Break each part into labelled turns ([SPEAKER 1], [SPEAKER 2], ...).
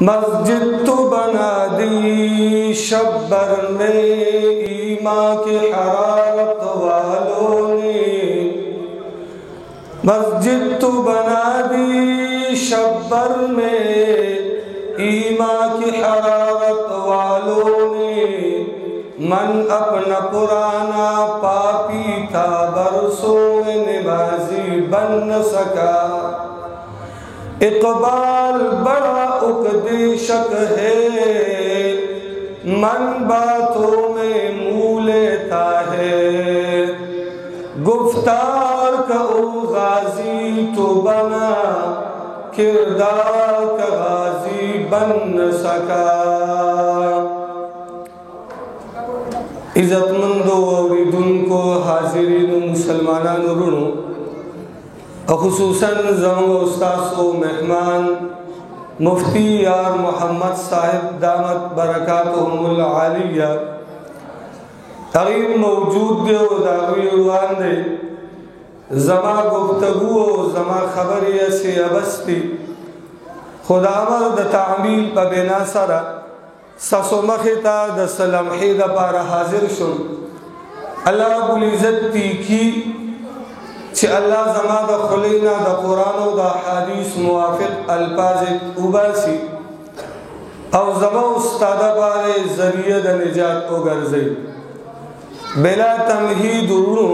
[SPEAKER 1] مسجد تو بنا دی شبر میں ایمان کی حرارت والوں نے، مسجد تو بنا دی شبر میں ایمان کی حرارت والوں نے، من اپنا پرانا پاپی تھا برسوں میں نمازی بن نہ سکا، اقبال بڑا اکدیشک ہے، من باتوں میں منہ لیتا ہے، گفتار کا او غازی تو بنا، کردار کا غازی بن نہ سکا۔ عزت مندو اوریدن کو حاضرین مسلمانان رونو، خصوصاً زمانو استاذ و مہمان مفتی یار محمد صاحب دامت برکاتہم العالیہ تغیر موجود دے و داغوی روان دے، زما گفتگو و زما خبری ایسی ابستی خدا امر دا تعمیل پا بنا سارا ساسو مخیتا دا سلمحی دا پارا حاضر شن۔ اللہ رب العزت تیکی چھ اللہ زما دا خلینا دا قرآن و دا حدیث موافق الفاظ اوباسی او زما استادہ پارے ذریعہ دا نجات کو گرزے بلا تمہید رونو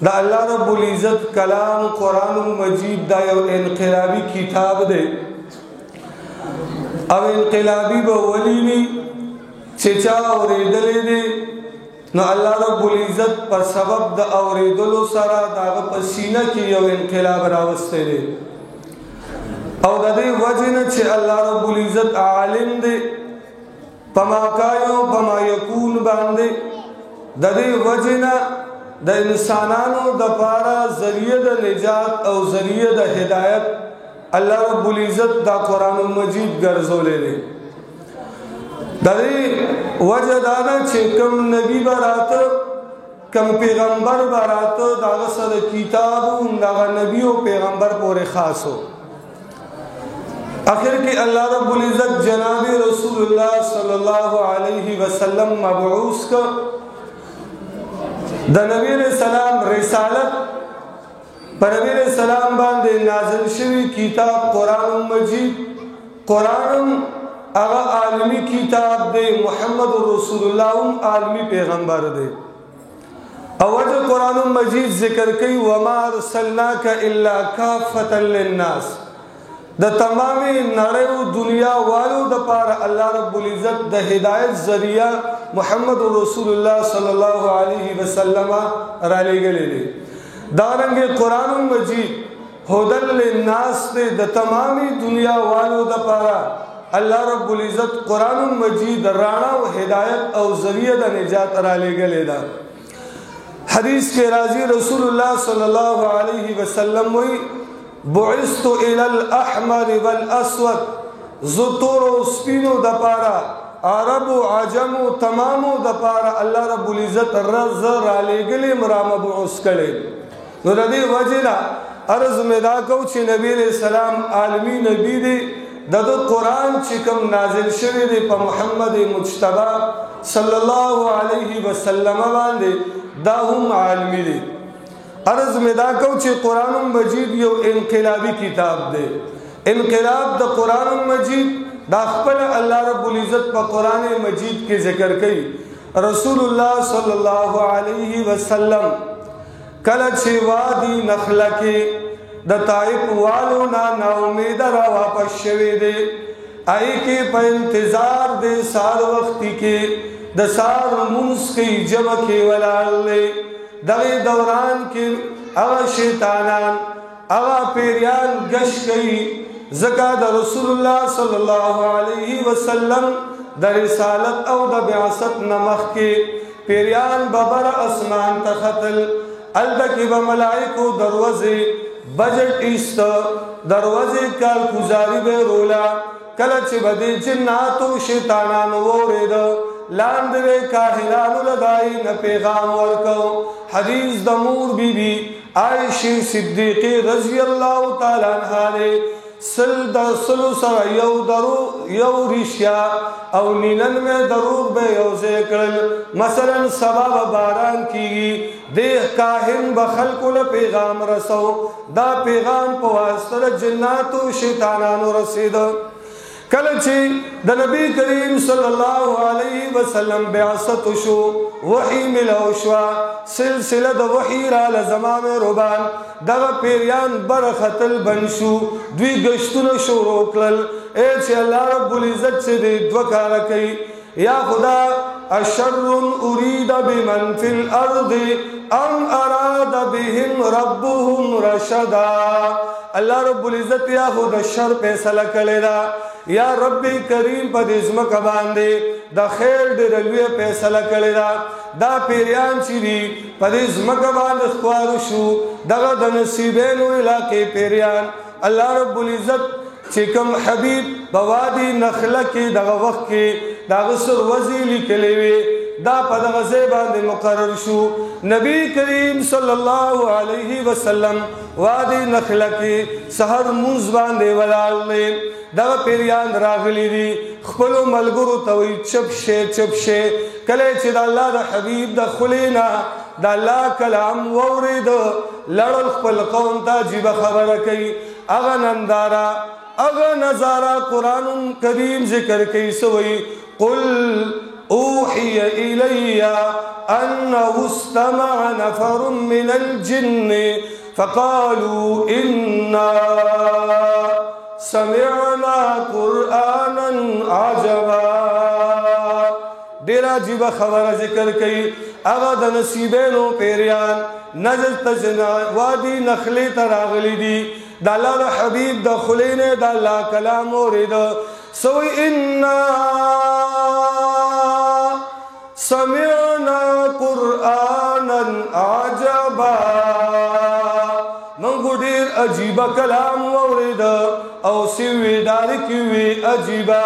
[SPEAKER 1] دا اللہ رب العزت کلام قرآن مجید دا یو انقلابی کتاب دے، او انقلابی با ولینی چچا اوریدلے دے نو اللہ رب العزت پر سبب دا اوریدلو سارا داغا پسینہ کی یو انقلاب راوستے دے، او دا دے وجہ چھے اللہ رب العزت عالم دے پما کایوں پما یکون باندے، دا دے وجہ دا انسانانو دا پارا ذریعہ دا نجات او ذریعہ دا ہدایت اللہ رب العزت دا قرآن مجید گرزو لے لے۔ دا دے وجہ دانا چھے کم نبی برات کم پیغمبر برات داغا صد کتابو داغا نبی و پیغمبر پورے خاص ہو، آخر کہ اللہ رب العزت جناب رسول اللہ صلی اللہ علیہ وسلم مبعوث کا دا نبی علیہ السلام رسالت پر نبی علیہ السلام باندے نازل شوی کتاب قرآن مجید، قرآن اغا عالمی کتاب دے، محمد رسول اللہ عالمی پیغمبر دے، اوجہ قرآن مجید ذکر کی وما ارسلناک الا کافتا للناس، دا تمامی نرے و دنیا والو دا پارا اللہ رب العزت دا ہدایت ذریعہ محمد رسول اللہ صلی اللہ علیہ وسلم را لے گلے لے، دارنگے قرآن مجید ہدل للناس دے دا تمامی دنیا والو دا پارا اللہ رب العزت قرآن مجید رانا و ہدایت او ذریعہ دا نجات را لے گلے دا۔ حدیث کے راضی رسول اللہ صلی اللہ علیہ وسلم ہوئی بعثت الى الاحمر والاسود، زطور و سپینو دا پارا عرب و عجم و تمام دا پارا اللہ رب العزت رز را لے گلے مرام بعث کرے۔ نو ردی وجہ عرض میں دا کو چھ نبی علیہ السلام عالمی نبی دے، دا دو قرآن چکم نازل شوی دے پا محمد مجتبہ صلی اللہ علیہ وسلم باندے دا ہم عالمی دے۔ عرض میں دا کو چھے قرآن مجید یو انقلابی کتاب دے، انقلاب دا قرآن مجید دا خپل اللہ رب العزت پا قرآن مجید کے ذکر کئی، رسول اللہ صلی اللہ علیہ وسلم کلچ وادی نخلہ کے دا طائف والو نا امید را واپس شوی دے، آئی کے پا انتظار دے سار وقتی کے دا سار منس کی جمع کے ولال لے، دغی دوران کے اغا شیطانان اغا پیریان گش گئی، زکا دا رسول اللہ صلی اللہ علیہ وسلم دا رسالت او دا بعثت نمخ کے پیریان ببر اسمان تخطل، الدکی بملائکو دروازے بجٹ ایست دروازے کال گزاری بے رولا، کلچ بدے جناتو شیطانان وورد لاندوے کاہنانو لدائی نا پیغام ورکو، حدیث دمور بی بی عائشی صدیقی رضی اللہ تعالیٰ عنہ نے سل در سلو سر یو ریشیا او نینن میں دروغ بے یوزے کرل مثلا سبا باران کی دیکھ کاہن بخلقو پیغام رسو دا پیغام پواسطر جناتو شیطانانو رسید کلچی دا نبی کریم صلی اللہ علیہ وسلم بیعصت شو وحی ملو شوا سلسلہ دا وحی را لزمام ربان دا پیریان برختل بنشو دوی گشتون شو روکلل اے چی اللہ رب العزت سے دے دوکارا کئی یا خدا اشر ارید بمن فی الارض ام اراد بهم ربهم رشدا اللہ رب العزت یا خدا شر پیسلہ کلے دا یا رب کریم پا دزمک باندے دا خیر دی رلوی پیسلہ کلی دا پیریان چی دی پا دزمک باندے خوارو شو دا دا نصیبینو علاقے پیریان اللہ رب العزت چکم حبیب بوادی نخلہ کی دا وقت کی دا غصر وزیلی کلیوی دا پا دا غزے باندے مقرر شو نبی کریم صلی اللہ علیہ وسلم وادی نخلہ کی سہر منز باندے ولالے دا پیریان راغلی دی خپلو ملگرو توی چپ شے کلے چی دا اللہ دا حبیب دا خلینا دا اللہ کلام وورد لڑل خپل قوم تا جیب خبر کئی اغا نندارا اغا نظارا قرآن کریم ذکر کئی سوئی قل اوحی الی انہو استمع نفر من الجن فقالوا انا سمعنا قرآنا عجبا دیرا جیبا خبر ذکر کئی اغا دا نصیبینو پیریان نجل تجنا وادی نخلی تراغلی دی دا اللہ دا حبیب دا خلین دا اللہ کلام ورد سوئی انا سمعنا قرآنا عجبا منگو دیر عجیبا کلام ورد او سیوی دارکیوی عجیبا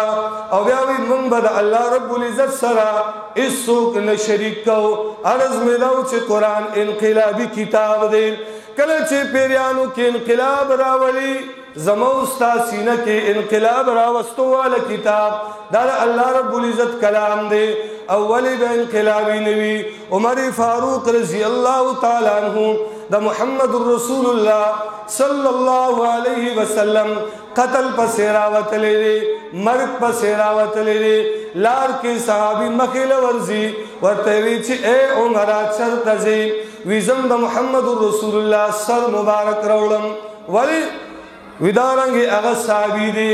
[SPEAKER 1] او بیاوی من بدا اللہ رب العزت سرا اس سوک نشریک کو عرض میں دو چھ قرآن انقلابی کتاب دے کلچے پیریانو کے انقلاب راولی زموستا سینہ کے انقلاب راوستو والا کتاب دار اللہ رب العزت کلام دے اولی بے انقلابی نبی عمر فاروق رضی اللہ تعالیٰ عنہ دا محمد رسول اللہ صلی اللہ علیہ وسلم قتل پا سیراوت لے دے مرگ پا سیراوت لے دے لار کے صحابی مخیل ورزی ورطوی چی اے عمرہ چرتزی ویزم دا محمد رسول اللہ سر مبارک روڑم ولی ویدارنگی اغا صحابی دے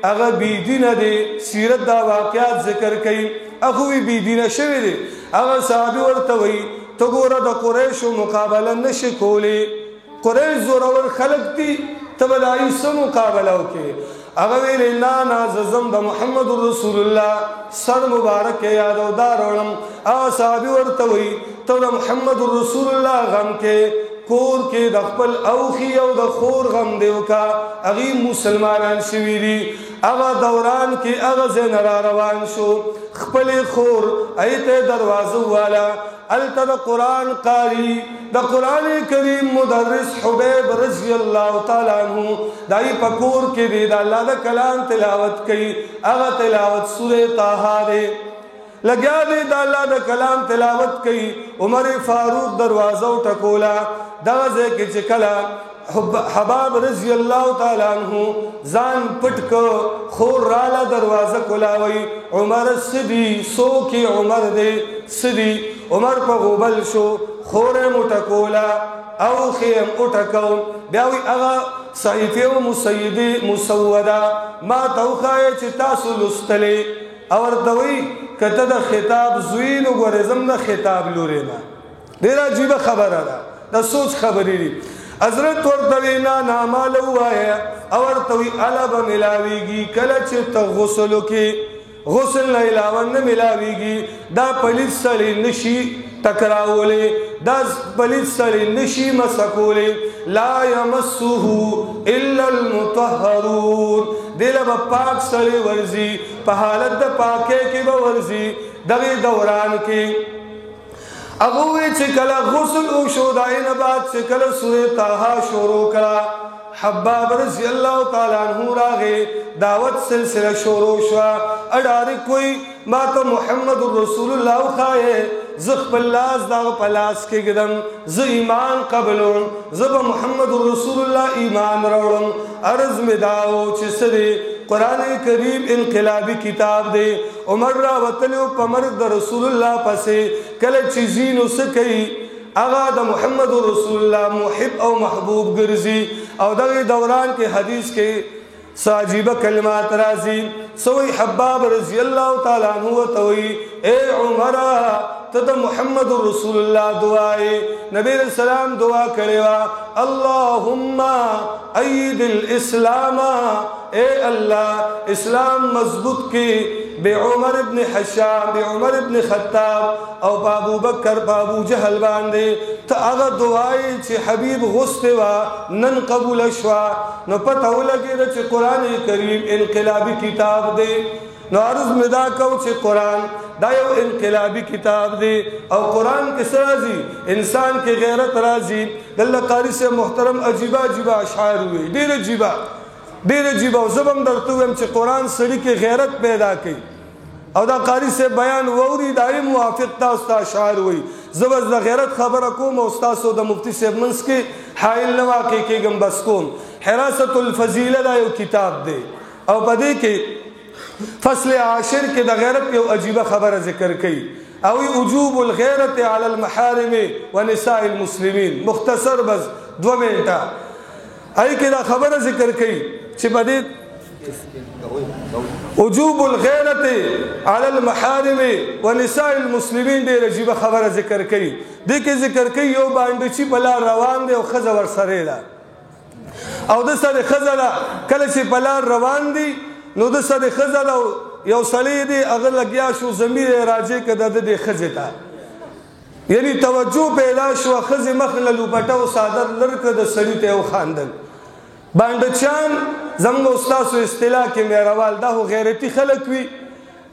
[SPEAKER 1] اغا بیدین دے سیرت دا واقعات ذکر کئی اخوی بیدین شوی دے اغا صحابی ورطوی تو گورا دا قریش و مقابلہ نشکولے قریش زورور خلق تی تب دائی سا مقابلہ ہوکے اغویل نانا ززم دا محمد رسول اللہ سر مبارک یادو دارولم آغا صحابی ورطوی تو دا محمد رسول اللہ غم کے کور کے دا خپل اوخی او دا خور غم دیو کا اغیم مسلمانان شویدی اغا دوران کی اغا زین را روان شو خپل خور ایت دروازو والا التا دا قرآن قاری دا قرآن کریم مدرس حبیب رضی اللہ تعالیٰ عنہ دائی پکور کے دی دا اللہ دا کلام تلاوت کئی اغا تلاوت سورہ طاہا دے لگیا دے دا اللہ دا کلام تلاوت کئی عمر فاروق دروازہ ٹکولا دوازے کے چکلا حباب رضی اللہ تعالیٰ عنہ زان پٹک خور رالا دروازہ کلاوی عمر صدی سو کی عمر دے صدی عمر پا غبل شو خورم اٹکولا او خیم اٹکو بیاوی اغا صحیفی و مسیدی مسودہ ما توخائے چی تاسو لستلے اور دوی کتا دا خطاب زوین و گورزم دا خطاب لورینا دیرا جیب خبر آدھا دا سوچ خبری دی حضرت ورطوینا نامالو آیا اور توی علب ملاویگی کلچ تا غسلو کی غسل نہ علاوہ نہ ملاوی گی دا پلیت سلی نشی ٹکراولے دا پلیت سلی نشی مسکولے لا یمسوہو الا المطہرون دیل با پاک سلی ورزی پا حالت دا پاکے کی با ورزی دغی دوران کی اگوی چکل غسل او شودائن بعد چکل سورہ طاہا شروع کرا حباب رضی اللہ تعالیٰ عنہ راغے دعوت سلسلہ شروع شوا اڈاری کوئی ما تا محمد رسول اللہ خواہے زخ پلاس داغ پلاس کے گدم ز ایمان قبلون زب محمد رسول اللہ ایمان روڑم عرض میں داو چسدے قرآن کریم انقلابی کتاب دے عمر را وطلیو پمرد دا رسول اللہ پسے کل چیزینو سکئی آغا دا محمد رسول اللہ محب او محبوب گرزی او دا دوران کے حدیث کے ساجیبہ کلمات رازی سوئی حباب رضی اللہ تعالیٰ عنہ توئی اے عمرہ تدا محمد رسول اللہ دعائے نبی علیہ السلام دعا کروا اللہم اید الاسلام اے اللہ اسلام مضبوط کی بے عمر ابن حشام بے عمر ابن خطاب او بابو بکر بابو جہل باندے تا اغا دعائی چی حبیب غسطے وا نن قبول شوا نو پتہ لگے دا چی قرآن کریم انقلابی کتاب دے نو عرض مدا کو چی قرآن دایو انقلابی کتاب دے او قرآن کس رازی انسان کے غیرت رازی دلہ قاری سے محترم عجیبہ عجیبہ اشعار ہوئے دیر عجیبہ زبم درتو ہم چی قرآن سڑی کے غیرت پیدا کی او دا قاری سے بیان ووری دائی موافق تا استا اشعار ہوئی زبز دا غیرت خبر اکوم استاسو دا مفتی سے منس کے حائل نواقی کے گم بس کوم حراست الفضیلہ دایو کتاب دے او پدے کے فصل عاشر کے دا غیرت یو عجیبہ خبر ذکر کی اوی وجوب الغیرت علی المحارم و نساء المسلمین مختصر بس 2 منٹا ای کے دا خبر ذکر کی چھپا دید وجوب الغیرت علی المحارم و نساء المسلمین دیر عجیبہ خبر ذکر کی دیکھ ذکر کی یو باندچی پلا روان دے و خزور سرے دا او دا سر خزر کلچی پلا روان دی نو دا سر خزر یو سلی دی اگر لگیا شو زمیر راجے کدا دے خزتا یعنی توجہ پیدا شو خز مخللو پٹاو سادر لرک دا سلی تیو خاندن باندچان زمگو استاسو اصطلاح کے میروال دا ہو غیرتی خلق وی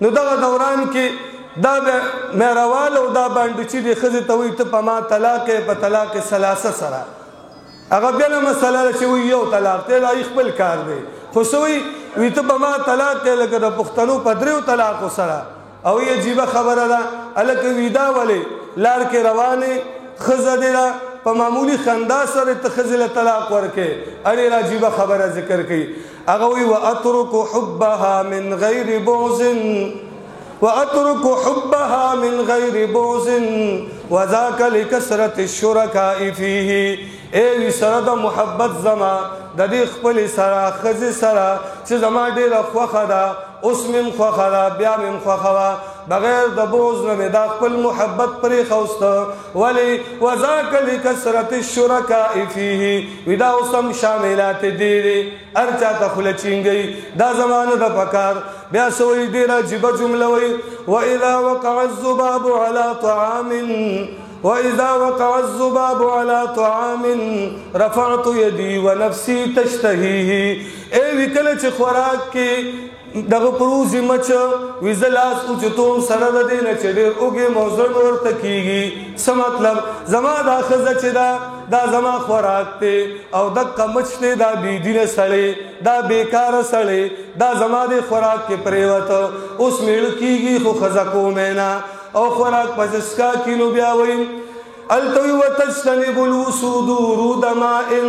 [SPEAKER 1] نو دا دوران کی دا میروال او دا باندچی دی خزتاوی تا پا ما طلاق پا طلاق سلاسہ سرا اگر بیانا مسئلہ چوی یو طلاق تیلا اخبل کار دے خوشوی وی تا پا ما طلاق تے لگا دا پختنو پا دریو طلاق سرا او یہ جیبہ خبر دا علاقہ ویدا والے لار کے روانے خزہ دیرا پا معمولی خندہ سر اتخذل طلاق ورکے اڑی را جیبہ خبر ذکر کی اگوی وَأَتْرُكُ حُبَّهَا مِنْ غَيْرِ بُعْزٍ وَأَتْرُكُ حُبَّهَا مِنْ غَيْرِ بُعْزٍ وَذَاكَ لِكَسْرَةِ الشُّرَكَاءِ فِيهِ اے وی سرد محبت زما دا دی خپل سرا خز سرا چی زما دیر خوخا دا اس من خوخا دا بیا من خوخا دا بغیر دا بوز نمی دا خپل محبت پری خوستا ولی وذاک لکسرت الشرکاء فیہی وی دا اسم شاملات دیری ارچا تا خلچین گئی دا زمان دا پکار بیا سوئی دیرا جب جملوئی وَإِذَا وَقَعَ الزُّبَابُ عَلَى طَعَامٍ وَإِذَا وَقَعَ الزُّبَابُ عَلَى طَعَامٍ رَفَعْتُ يَدِي وَنَفْسِي تَشْتَهِهِ اے وکل چھ خوراک کی دغ پروزی مچ ویزلاس اچتوم سرد دینا چھ دیر اگے موزن ورتکیگی سمطلب زما دا خزہ چھ دا زما خوراک تے او دقا مچ تے دا بیدین سڑے دا بیکار سڑے دا زما دے خوراک کے پریوت اس میڑکیگی خو خزہ کو مینا او خوراک پسسکا کینو بیاوئیم التوی وتجتنب الوسود ورود مائن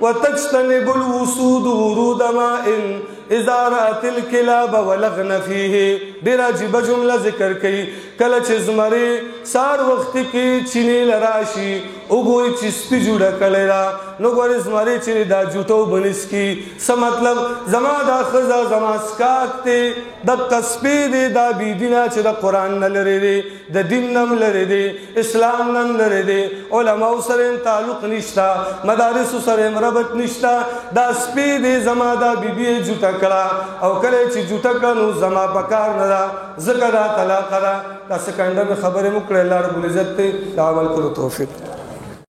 [SPEAKER 1] وتجتنب الوسود ورود مائن اذا رأت الكلاب ولغن فیه دیرا جب جملہ ذکر کی کلچ زمرے سار وقت کی چینی لراشی اگوئی چسپی جوڑا کلیرا نگوار زمرے چینی دا جوٹو بنس کی سمطلب زما دا خزا زما سکاک تے دا قصپی دے دا بیدینا چی دا قرآن نلرے دے دا دین نم لرے دے اسلام نم لرے دے علماء سرین تعلق نشتا مدارس سرین ربط نشتا دا سپی دے زما دا بی بی جوٹا کرا او کلے چی جوٹا کنو زما پکار ندا ذکر دا طلاق دا دا سکنڈا میں خبر مکڑے اللہ رب العزت تے دا عمل کرو توفیق